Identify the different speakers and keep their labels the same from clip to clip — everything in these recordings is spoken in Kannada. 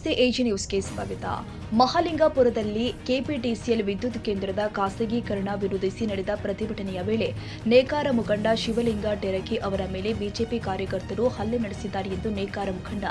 Speaker 1: ನಮಸ್ತೆ ಎಜಿ ನ್ಯೂಸ್ಗೆ ಸ್ವಾಗತ. ಮಹಾಲಿಂಗಪುರದಲ್ಲಿ ಕೆಪಿಟಿಸಿಎಲ್ ವಿದ್ಯುತ್ ಕೇಂದ್ರದ ಖಾಸಗೀಕರಣ ವಿರೋಧಿಸಿ ನಡೆದ ಪ್ರತಿಭಟನೆಯ ವೇಳೆ ನೇಕಾರ ಮುಖಂಡ ಶಿವಲಿಂಗ ಟೆರಕಿ ಅವರ ಮೇಲೆ ಬಿಜೆಪಿ ಕಾರ್ಯಕರ್ತರು ಹಲ್ಲೆ ನಡೆಸಿದ್ದಾರೆ ಎಂದು ನೇಕಾರ ಮುಖಂಡ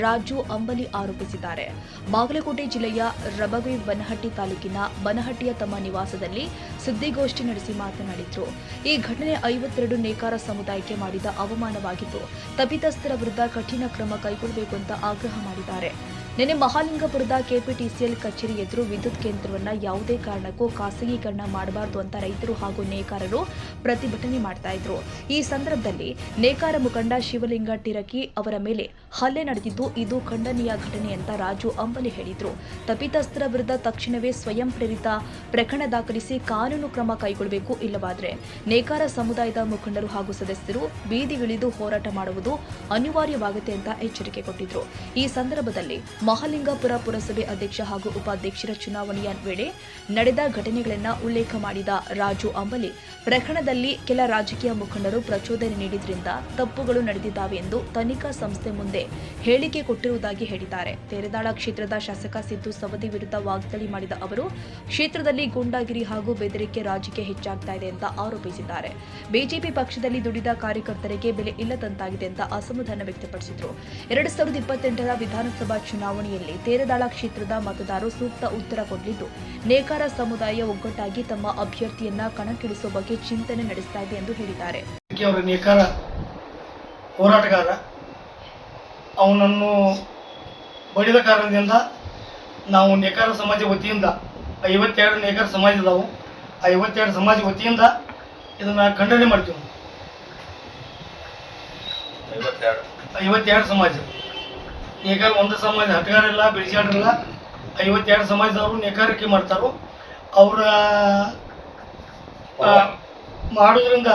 Speaker 1: ರಾಜು ಅಂಬಲಿ ಆರೋಪಿಸಿದ್ದಾರೆ. ಬಾಗಲಕೋಟೆ ಜಿಲ್ಲೆಯ ರಬಗೈ ಬನಹಟ್ಟಿ ತಾಲೂಕಿನ ಬನಹಟ್ಟಿಯ ತಮ್ಮ ನಿವಾಸದಲ್ಲಿ ಸುದ್ದಿಗೋಷ್ಠಿ ನಡೆಸಿ ಮಾತನಾಡಿದರು. ಈ ಘಟನೆ 52 ನೇಕಾರ ಸಮುದಾಯಕ್ಕೆ ಮಾಡಿದ ಅವಮಾನವಾಗಿದ್ದು, ತಪ್ಪಿತಸ್ಥರ ವಿರುದ್ಧ ಕಠಿಣ ಕ್ರಮ ಕೈಗೊಳ್ಳಬೇಕು ಅಂತ ಆಗ್ರಹ ಮಾಡಿದ್ದಾರೆ. ನಿನ್ನೆ ಮಹಾಲಿಂಗಪುರದ ಕೆಪಿಟಿಸಿಎಲ್ ಕಚೇರಿ ಎದುರು ವಿದ್ಯುತ್ ಕೇಂದ್ರವನ್ನು ಯಾವುದೇ ಕಾರಣಕ್ಕೂ ಖಾಸಗೀಕರಣ ಮಾಡಬಾರದು ಅಂತ ರೈತರು ಹಾಗೂ ನೇಕಾರರು ಪ್ರತಿಭಟನೆ ಮಾಡ್ತಾ ಇದ್ರು. ಈ ಸಂದರ್ಭದಲ್ಲಿ ನೇಕಾರ ಮುಖಂಡ ಶಿವಲಿಂಗ ಟೆರಕಿ ಅವರ ಮೇಲೆ ಹಲ್ಲೆ ನಡೆದಿದ್ದು, ಇದು ಖಂಡನೀಯ ಘಟನೆ ಅಂತ ರಾಜು ಅಂಬಲಿ ಹೇಳಿದ್ರು. ತಪ್ಪಿತಸ್ಥರ ವಿರುದ್ಧ ತಕ್ಷಣವೇ ಸ್ವಯಂ ಪ್ರೇರಿತ ಪ್ರಕರಣ ದಾಖಲಿಸಿ ಕಾನೂನು ಕ್ರಮ ಕೈಗೊಳ್ಳಬೇಕು, ಇಲ್ಲವಾದರೆ ನೇಕಾರ ಸಮುದಾಯದ ಮುಖಂಡರು ಹಾಗೂ ಸದಸ್ಯರು ಬೀದಿಗಿಳಿದು ಹೋರಾಟ ಮಾಡುವುದು ಅನಿವಾರ್ಯವಾಗುತ್ತೆ ಅಂತ ಎಚ್ಚರಿಕೆ ಕೊಟ್ಟಿದ್ರು. ಈ ಸಂದರ್ಭದಲ್ಲಿ ಮಹಾಲಿಂಗಪುರ ಪುರಸಭೆ ಅಧ್ಯಕ್ಷ ಹಾಗೂ ಉಪಾಧ್ಯಕ್ಷರ ಚುನಾವಣೆಯ ವೇಳೆ ನಡೆದ ಘಟನೆಗಳನ್ನು ಉಲ್ಲೇಖ ಮಾಡಿದ ರಾಜು ಅಂಬಲಿ, ಪ್ರಕರಣದಲ್ಲಿ ಕೆಲ ರಾಜಕೀಯ ಮುಖಂಡರು ಪ್ರಚೋದನೆ ನೀಡಿದ್ರಿಂದ ತಪ್ಪುಗಳು ನಡೆದಿದ್ದಾವೆ ಎಂದು ತನಿಖಾ ಸಂಸ್ಥೆ ಮುಂದೆ ಹೇಳಿಕೆ ಕೊಟ್ಟಿರುವುದಾಗಿ ಹೇಳಿದ್ದಾರೆ. ತೇರದಾಳ ಕ್ಷೇತ್ರದ ಶಾಸಕ ಸಿದ್ದು ಸವದಿ ವಿರುದ್ಧ ವಾಗ್ದಾಳಿ ಮಾಡಿದ ಅವರು, ಕ್ಷೇತ್ರದಲ್ಲಿ ಗೂಂಡಾಗಿರಿ ಹಾಗೂ ಬೆದರಿಕೆ ರಾಜಕೀಯ ಹೆಚ್ಚಾಗ್ತಾ ಇದೆ ಅಂತ ಆರೋಪಿಸಿದ್ದಾರೆ. ಬಿಜೆಪಿ ಪಕ್ಷದಲ್ಲಿ ದುಡಿದ ಕಾರ್ಯಕರ್ತರಿಗೆ ಬೆಲೆ ಇಲ್ಲದಂತಾಗಿದೆ ಅಂತ ಅಸಮಾಧಾನ ವ್ಯಕ್ತಪಡಿಸಿದರು. 2028ರ ವಿಧಾನಸಭಾ ಚುನಾವಣೆಯಲ್ಲಿ ತೇರದಾಳ ಕ್ಷೇತ್ರದ ಮತದಾರರು ಸೂಕ್ತ ಉತ್ತರ ಕೊಡಲಿದ್ದು, ನೇಕಾರ ಸಮುದಾಯ ಒಗ್ಗಟ್ಟಾಗಿ ತಮ್ಮ ಅಭ್ಯರ್ಥಿಯನ್ನ ಕಣಕ್ಕಿಳಿಸುವ ಬಗ್ಗೆ ಚಿಂತನೆ ನಡೆಸ್ತಾ ಇದೆ ಎಂದು ಹೇಳಿದ್ದಾರೆ.
Speaker 2: ನೇಕಾರ ಹೋರಾಟಗಾರ ಅವನನ್ನು ಬಡಿದ ಕಾರಣದಿಂದ ನಾವು ನೇಕಾರ ಸಮಾಜ ವತಿಯಿಂದ 52 ನೇಕಾರ ಸಮಾಜ ಇದಾವು. 52 ಸಮಾಜ ವತಿಯಿಂದ ಇದನ್ನ ಖಂಡನೆ ಮಾಡ್ತೀವಿ. 52 ಸಮಾಜ ನೇಕಾರ ಒಂದು ಸಮಾಜ ಹಟಗಾರಿಲ್ಲ, ಬಿಳಿಸಾಡ್ರಿಲ್ಲ. 52 ಸಮಾಜದವರು ನೇಕಾರಿಕೆ ಮಾಡ್ತಾರೋ. ಅವರ ಮಾಡೋದ್ರಿಂದ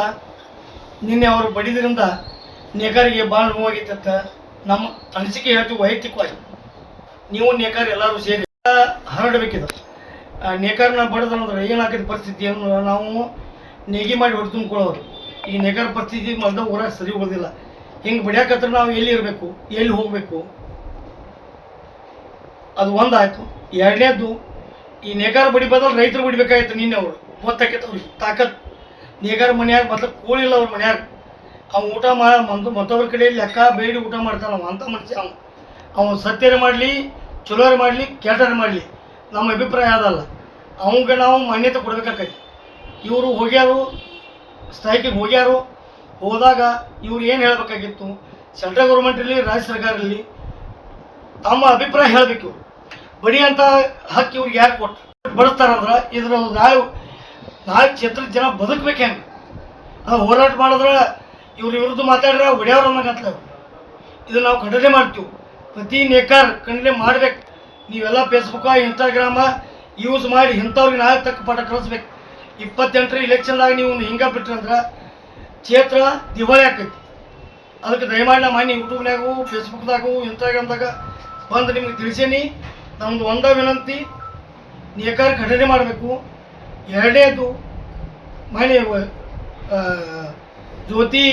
Speaker 2: ನಿನ್ನೆ ಅವರು ಬಡಿದ್ರಿಂದ ನೇಕಾರಿಗೆ ಭಾಳ ನೋವಾಗಿತ್ತ ನಮ್ಮ ಅನಿಸಿಕೆ ಹೇಳ್ತೀವಿ. ವೈಯಕ್ತಿಕವಾಗಿ ನೀವು ನೇಕಾರ ಎಲ್ಲರೂ ಸೇರಿ ಹರಡಬೇಕಿದೆ. ನೇಕಾರನ ಬಡದಂದ್ರೆ ಏನಾಗ್ತದೆ ಪರಿಸ್ಥಿತಿಯನ್ನು ನಾವು ನೇಗಿ ಮಾಡಿ ಹೊಡೆ ತುಂಬ್ಕೊಳ್ಳೋರು. ಈ ನೇಕಾರ ಪರಿಸ್ಥಿತಿ ಮೊದಲ ಊರಾಗ ಸರಿ ಹೋಗೋದಿಲ್ಲ. ಹಿಂಗೆ ಬಡಿಯಾಕತ್ರ ನಾವು ಎಲ್ಲಿ ಇರಬೇಕು, ಎಲ್ಲಿ ಹೋಗಬೇಕು, ಅದು ಒಂದಾಯ್ತು. ಎರಡನೇದ್ದು, ಈ ನೇಕಾರ ಬಡಿ ಬದಲು ರೈತರು ಬಡಿಬೇಕಾಗಿತ್ತು. ನಿನ್ನೆ ಅವರು ಗೊತ್ತಾಕೈತೆ ಅವ್ರಿಗೆ ತಾಕತ್. ನೇಕಾರ ಮನ್ಯಾಗ ಮೊದಲು ಕೂಳಿಲ್ಲ ಅವ್ರ ಮನ್ಯಾಗ. ಅವ್ನು ಊಟ ಮತ್ತೊಬ್ಬರ ಕಡೆ ಲೆಕ್ಕ ಬೇಡಿ ಊಟ ಮಾಡ್ತಾನೆ. ಅವ ಅಂಥ ಮನುಷ್ಯ. ಅವನು ಸತ್ಯರೇ ಮಾಡಲಿ, ಚಲೋರೇ ಮಾಡಲಿ, ಕೆಟ್ಟರೇ ಮಾಡಲಿ, ನಮ್ಮ ಅಭಿಪ್ರಾಯ ಅದಲ್ಲ. ಅವಂಗೆ ನಾವು ಮಾನ್ಯತೆ ಕೊಡಬೇಕಾಕೈತಿ. ಇವರು ಹೋಗ್ಯಾರು, ಸ್ಟ್ರೈಕಿಗೆ ಹೋಗ್ಯಾರು. ಹೋದಾಗ ಇವ್ರು ಏನು ಹೇಳಬೇಕಾಗಿತ್ತು, ಸೆಂಟ್ರಲ್ ಗೌರ್ಮೆಂಟಲ್ಲಿ ರಾಜ್ಯ ಸರ್ಕಾರದಲ್ಲಿ ತಮ್ಮ ಅಭಿಪ್ರಾಯ ಹೇಳಬೇಕು. ಬಡಿ ಅಂತ ಹಕ್ಕಿ ಇವ್ರಿಗೆ ಯಾರು ಕೊಟ್ಟು ಬಡಿಸ್ತಾರಂದ್ರೆ ಇದ್ರ ನಾಳೆ ಕ್ಷೇತ್ರದ ಜನ ಬದುಕಬೇಕು. ಹೆಂಗೆ ಹೋರಾಟ ಮಾಡಿದ್ರೆ ಇವ್ರ ವಿರುದ್ಧ ಮಾತಾಡ್ರೆ ಹೊಡೆಯವ್ರು ಅನ್ನಕತ್ಲ. ಇದು ನಾವು ಖಂಡನೆ ಮಾಡ್ತೀವಿ. ಪ್ರತಿ ನೇಕಾರ ಖಂಡನೆ ಮಾಡ್ಬೇಕು. ನೀವೆಲ್ಲ ಫೇಸ್ಬುಕ್ಕ, ಇನ್ಸ್ಟಾಗ್ರಾಮ ಯೂಸ್ ಮಾಡಿ ಇಂಥವ್ರಿಗೆ ನಾಳೆ ತಕ್ಕ ಪಾಠ ಕಳಿಸ್ಬೇಕು. 28ರ ಇಲೆಕ್ಷನ್ದಾಗ ನೀವು ಹಿಂಗೆ ಬಿಟ್ರಂದ್ರೆ ಕ್ಷೇತ್ರ ದಿವಾಳಿ ಆಕೈತಿ. ಅದಕ್ಕೆ ದಯಮಾಡಿ ನಾ ಮಾನ್ಯ ಯೂಟ್ಯೂಬ್ನಾಗೂ, ಫೇಸ್ಬುಕ್ದಾಗೂ, ಇನ್ಸ್ಟಾಗ್ರಾಮ್ದಾಗ ಬಂದು ನಿಮ್ಗೆ ತಿಳಿಸೀನಿ. ನಮ್ಮದು ಒಂದೇ ವಿನಂತಿ, ನೇಕಾರ ಖಂಡನೆ ಮಾಡಬೇಕು. ಎರಡನೇದು, ಮಾನ್ಯ ಜ್ಯೋತಿ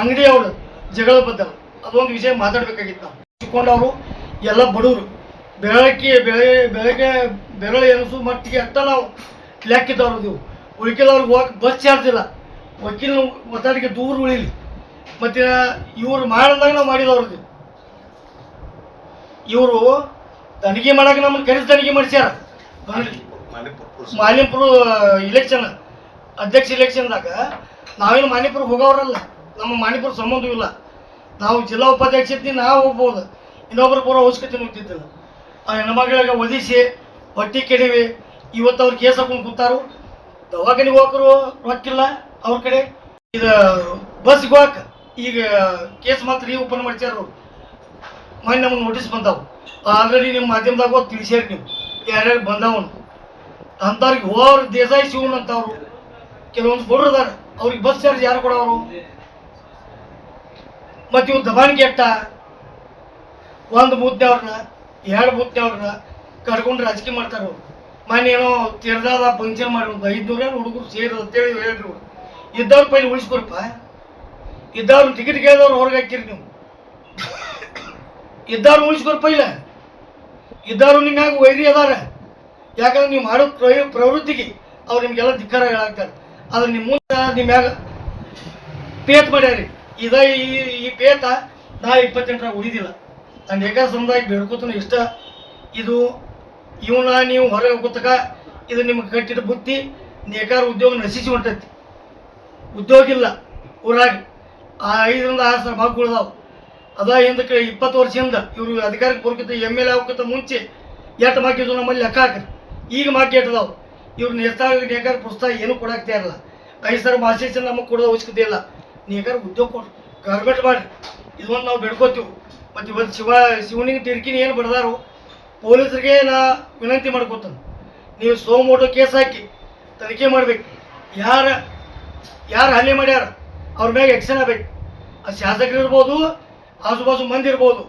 Speaker 2: ಅಂಗಡಿ ಅವರು ಜಗಳ ಬದ್ದಲ್ಲ ಅದೊಂದು ವಿಷಯ ಮಾತಾಡಬೇಕಾಗಿತ್ತು. ನಾವು ಚಿಕ್ಕೊಂಡವರು ಎಲ್ಲ ಬಡವರು, ಬೆಳಗ್ಗೆ ಬೆರಳು ಎನಿಸು ಮಟ್ಟಿಗೆ ಅಷ್ಟ ನಾವು ಲೆಕ್ಕಿದ್ದವ್ರು. ನೀವು ಉಳಿಕೆದವ್ರಿಗೆ ಹೋಗಕ್ಕೆ ಬಸ್ ಚಾರ್ಜ್ ಇಲ್ಲ. ವಕೀಲ ಒತ್ತಡಿಗೆ ದೂರ ಉಳಿಲಿ. ಮತ್ತು ಇವರು ಮಾಡಿದಾಗ ನಾವು ಮಾಡಿದವ್ರಿಗೆ ಇವರು ತನಿಖೆ ಮಾಡಕ್ಕೆ ನಮ್ಮನ್ನು ಕರೆಸಿ ತನಿಖೆ ಮಾಡಿಸ್ಯಾರ. ಮಾಲಿಂಪುರ ಇಲೆಕ್ಷನ್ ಅಧ್ಯಕ್ಷ ಇಲೆಕ್ಷನ್ದಾಗ ನಾವೇನು ಮಾನಿಪುರ ಹೋಗೋರಲ್ಲ. ನಮ್ಮ ಮಾನಿಪುರ ಸಂಬಂಧವಿಲ್ಲ. ನಾವು ಜಿಲ್ಲಾ ಉಪಾಧ್ಯಕ್ಷ ಇರ್ತೀವಿ, ನಾವು ಹೋಗ್ಬೋದು. ಇನ್ನೊಬ್ಬರು ಪೂರ ಅವಶ್ಯಕತೆ ಹೋಗ್ತಿದ್ದಿಲ್ಲ. ಆ ಹೆಣ್ಮಗಳಿಗೆ ಒದಿಸಿ ಹೊಟ್ಟಿ ಕೆಡವಿ ಇವತ್ತು ಅವ್ರು ಕೇಸ್ ಹಾಕೊಂಡು ಕೂತಾರು. ದವಾಖಾನಿಗೆ ಹೋಗರು ರೊಕ್ಕಿಲ್ಲ ಅವ್ರ ಕಡೆ. ಇದು ಬಸ್ಗೆ ಹೋಗಕ್ಕೆ ಈಗ ಕೇಸ್ ಮಾತ್ರ ಈಗ ಓಪನ್ ಮಾಡ್ಸ್ಯಾರ. ಅವರು ಮೊನ್ನೆ ನಮಗೆ ನೋಟಿಸ್ ಬಂದಾವು. ಆಲ್ರೆಡಿ ನಿಮ್ಮ ಮಾಧ್ಯಮದಾಗ ತಿಳಿಸ್ಯಾರ ನೀವು ಯಾರ್ಯಾರು ಬಂದಾವನು. ಅಂಥವ್ರಿಗೆ ಹೋಗೋರು ದೇಸಾಯಿ ಶಿವನ್ ಅಂತವ್ರು ಕೆಲವೊಂದು ಬಡ್ರು ಅದಾರ. ಅವ್ರಿಗೆ ಬಸ್ ಚಾರ್ಜ್ ಯಾರು ಕೊಡೋರು? ಮತ್ತು ಇವ್ರು ದಬಾಣಿಗೆ ಎಟ್ಟ ಒಂದು ಬೂತ್ನವ್ರನ್ನ 2 ಬೂತ್ನವ್ರನ್ನ ಕರ್ಕೊಂಡು ರಾಜಕೀಯ ಮಾಡ್ತಾರೆ. ಅವ್ರು ಮೊನ್ನೆ ಏನೋ ತಿರ್ದಾದ ಫಂಕ್ಷನ್ ಮಾಡಿ 500 ಹುಡುಗರು ಸೇರಿ ಅಂತೇಳಿ ಹೇಳ್ರಿ. ಇದ್ದವ್ರ ಪೈಲಿ ಉಳಿಸ್ಕೊರಪ್ಪ. ಇದ್ದವ್ರು ಟಿಕೆಟ್ ಕೇಳಿದವ್ರು ಹೊರಗೆ ಹಾಕಿರಿ. ನೀವು ಇದ್ದವ್ರು ಉಳಿಸ್ಕೊರಪ್ಪ. ಇಲ್ಲ ಇದ್ದವರು ನಿಮ್ಮ್ಯಾಗ ವೈರಿ ಅದಾರ. ಯಾಕಂದ್ರೆ ನೀವು ಮಾಡೋ ಪ್ರವೃತ್ತಿಗೆ ಅವ್ರು ನಿಮಗೆಲ್ಲ ಧಿಕ್ಕಾರ ಹೇಳಾಗ್ತಾರೆ. ಆದ್ರೆ ನಿಮ್ಮ ಮುಂದೆ ನಿಮ್ಮ್ಯಾಗ ಪೇತ್ ಮಾಡ್ಯಾರಿ. ಈ ಪೇತ ನಾ 28ರಾಗ ಉಳಿದಿಲ್ಲ. ನಾನು ನೇಕಾರ ಸಮುದಾಯಕ್ಕೆ ಬೇಡ್ಕೋತಾನೆ ಇಷ್ಟ, ಇದು ಇವನ್ನ ನೀವು ಹೊರಗೆ ಹೋಗೋತಕ ಇದು ನಿಮ್ಗೆ ಕಟ್ಟಿದ ಬುತ್ತಿ ನೇಕಾರ ಉದ್ಯೋಗ ನಶಿಸಿ ಹೊಂಟೈತಿ. ಉದ್ಯೋಗ ಇಲ್ಲ ಊರಾಗ. 5ರಿಂದ 6 ಸಾವಿರ ಮಕ್ಕಳಿದಾವೆ. ಅದ ಹಿಂದಕ್ಕೆ 20 ವರ್ಷದಿಂದ ಇವರು ಅಧಿಕಾರಕ್ಕೆ ಬರೋಕ್ಕಿಂತ MLA ಆಗೋಕ್ಕಿಂತ ಮುಂಚೆ ಎಷ್ಟು ಮಾಕಿದ್ರು ನಮ್ಮಲ್ಲಿ ಲೆಕ್ಕ ಹಾಕ್ರಿ. ಈಗ ಮಾಕಿ ಎಟ್ಟದಾವು. ಇವ್ರು ನೇಕಾರ ಪ್ರೋತ್ಸಾಹ ಏನೂ ಕೊಡಾಕ್ತಾ ಇರಲ್ಲ. 5 ಸಾವಿರ ಮಾಸೇಷನ್ ನಮಗೆ ಕೊಡೋದು ಅವಶ್ಯಕತೆ ಇಲ್ಲ. ನೇಕಾರ ಉದ್ಯೋಗ ಕೊಡ್ರಿ, ಗೌರ್ಮೆಂಟ್ ಮಾಡಿರಿ, ಇದೊಂದು ನಾವು ಬೇಡ್ಕೋತೀವಿ. ಮತ್ತು ಇವತ್ತು ಶಿವನಿಗೆ ಟಿರ್ಕಿನ ಏನು ಬಡ್ದಾರು ಪೊಲೀಸರಿಗೆ ನಾ ವಿನಂತಿ ಮಾಡ್ಕೋತಾನೆ, ನೀವು ಸೋಮೋಟೋ ಕೇಸ್ ಹಾಕಿ ತನಿಖೆ ಮಾಡ್ಬೇಕು. ಯಾರು ಹಲ್ಲೆ ಮಾಡ್ಯಾರ ಅವ್ರ ಮ್ಯಾಗ ಆ್ಯಕ್ಷನ್ ಆಗ್ಬೇಕು. ಅದು ಶಾಸಕರು ಇರ್ಬೋದು, ಆಜು ಮಂದಿ ಇರ್ಬೋದು,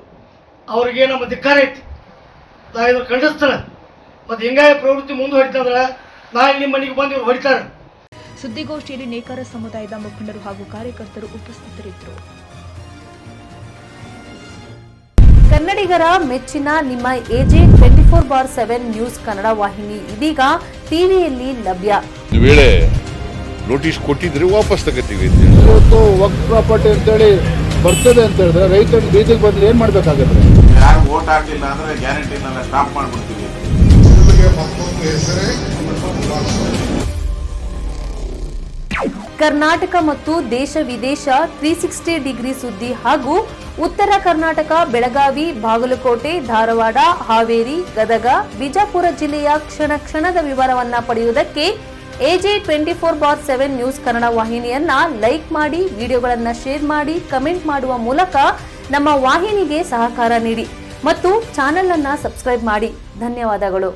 Speaker 2: ಅವ್ರಿಗೆ ನಮ್ಮ ಧಿಕ್ಕಾರ ಐತಿ. ನಾ ಇದ್ರ ಖಂಡಿಸ್ತಾನೆ. ಮತ್ತು ಹಿಂಗಾಗಿ ಪ್ರವೃತ್ತಿ ಮುಂದೆ ಹೊಡಿತಂದ್ರೆ ನಾಳೆ ನಿಮ್ಮ ಮನೆಗೆ ಬಂದು ಇವ್ರು ಹೊಡಿತಾರೆ.
Speaker 1: ಸುದ್ದಿಗೋಷ್ಠಿಯಲ್ಲಿ ನೇಕಾರ ಸಮುದಾಯದ ಮುಖಂಡರು ಹಾಗೂ ಕಾರ್ಯಕರ್ತರು ಉಪಸ್ಥಿತರಿದ್ದರು.
Speaker 3: ಕನ್ನಡಿಗರ ಮೆಚ್ಚಿನ ನಿಮ್ಮ AJ 24/7 ನ್ಯೂಸ್ ಕನ್ನಡ ವಾಹಿನಿ ಇದೀಗ ಟಿವಿಯಲ್ಲಿ ಲಭ್ಯ.
Speaker 4: ಒಂದು ವೇಳೆ ನೋಟಿಸ್ ಕೊಟ್ಟಿದ್ರೆ ವಾಪಸ್ ತಗೋತೀವಿ.
Speaker 5: ಇವತ್ತು ವಕ್ಫ್ ಪ್ರಾಪರ್ಟಿ ಅಂತೇಳಿ ಬರ್ತದೆ ಅಂತ ಹೇಳಿದ್ರೆ ರೈತರು ಬೀದಿಗೆ ಬಂದ್ರೆ ಏನ್ ಮಾಡ್ಬೇಕಾಗತ್ತೆ?
Speaker 6: ಯಾರು ವೋಟ್ ಹಾಕಿಲ್ಲ ಅಂದ್ರೆ ಗ್ಯಾರಂಟಿನೆಲ್ಲ ಸ್ಟಾಪ್ ಮಾಡ್ಬಿಡ್ತೀವಿ.
Speaker 3: ಕರ್ನಾಟಕ ಮತ್ತು ದೇಶ ವಿದೇಶ 360 ಡಿಗ್ರಿ ಸುದ್ದಿ ಹಾಗೂ ಉತ್ತರ ಕರ್ನಾಟಕ, ಬೆಳಗಾವಿ, ಬಾಗಲಕೋಟೆ, ಧಾರವಾಡ, ಹಾವೇರಿ, ಗದಗ, ಬಿಜಾಪುರ ಜಿಲ್ಲೆಯ ಕ್ಷಣದ ವಿವರವನ್ನ ಪಡೆಯುವುದಕ್ಕೆ AJ 24/7 ನ್ಯೂಸ್ ಕನ್ನಡ ವಾಹಿನಿಯನ್ನ ಲೈಕ್ ಮಾಡಿ, ವಿಡಿಯೋಗಳನ್ನ ಶೇರ್ ಮಾಡಿ, ಕಮೆಂಟ್ ಮಾಡುವ ಮೂಲಕ ನಮ್ಮ ವಾಹಿನಿಗೆ ಸಹಕಾರ ನೀಡಿ ಮತ್ತು ಚಾನೆಲ್ ಅನ್ನ ಸಬ್ಸ್ಕ್ರೈಬ್ ಮಾಡಿ. ಧನ್ಯವಾದಗಳು.